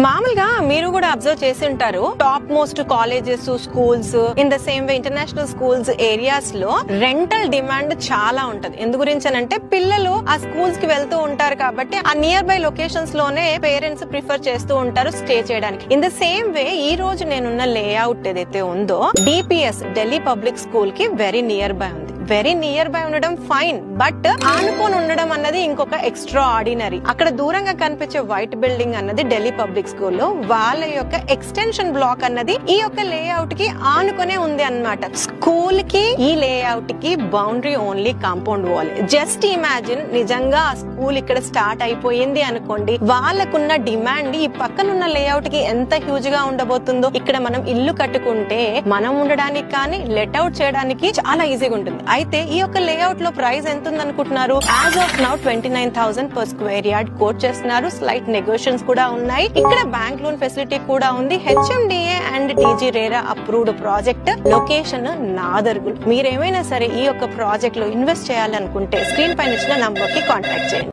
మామూలుగా మీరు కూడా అబ్జర్వ్ చేసి ఉంటారు, top most colleges, schools, in the same way international schools areas లో రెంటల్ డిమాండ్ చాలా ఉంటది. ఎందు గురించి అంటే పిల్లలు ఆ స్కూల్స్ కి వెళ్తూ ఉంటారు కాబట్టి ఆ నియర్ బై లొకేషన్స్ లోనే పేరెంట్స్ ప్రిఫర్ చేస్తూ ఉంటారు స్టే చేయడానికి. ఇన్ ద సేమ్ వే ఈ రోజు నేనున్న లేఅవుట్ ఏదైతే ఉందో డిపిఎస్ ఢిల్లీ పబ్లిక్ స్కూల్ కి వెరీ నియర్ బై ఉంది. వెరీ నియర్ బై ఉండడం ఫైన్, బట్ ఆనుకొని ఉండడం అన్నది ఇంకొక ఎక్స్ట్రా ఆర్డినరీ. అక్కడ దూరంగా కనిపించే వైట్ బిల్డింగ్ అన్నది ఢిల్లీ పబ్లిక్ స్కూల్ లో వాళ్ళ యొక్క ఎక్స్టెన్షన్ బ్లాక్ అన్నది ఈ యొక్క లేఅవుట్ కి ఆనుకునే ఉంది అన్నమాట. స్కూల్ కి ఈ లేఅవుట్ కి boundary only compound wall. Just imagine, నిజంగా ఆ స్కూల్ ఇక్కడ స్టార్ట్ అయిపోయింది అనుకోండి, వాళ్ళకున్న డిమాండ్ ఈ పక్కనున్న లేఅవుట్ కి ఎంత హ్యూజ్ గా ఉండబోతుందో. ఇక్కడ మనం ఇల్లు కట్టుకుంటే మనం ఉండడానికి కానీ లెట్ అవుట్ చేయడానికి చాలా ఈజీగా ఉంటుంది. అయితే ఈ యొక్క లేఅవుట్ లో ప్రైస్ ఎంత ఉంది అనుకుంటున్నారు? As of now 29,000 per square yard quote చేస్తున్నారు. స్లైట్ నెగోషియేషన్స్ కూడా ఉన్నాయి. ఇక్కడ బ్యాంక్ లోన్ ఫెసిలిటీ కూడా ఉంది. HMDA and TG RERA approved project. Location Nadergul. మీరేమైనా సరే ఈ యొక్క ప్రాజెక్ట్ లో ఇన్వెస్ట్ చేయాలనుకుంటే స్క్రీన్ పైన ఇచ్చిన నంబర్ కి కాంటాక్ట్ చేయండి.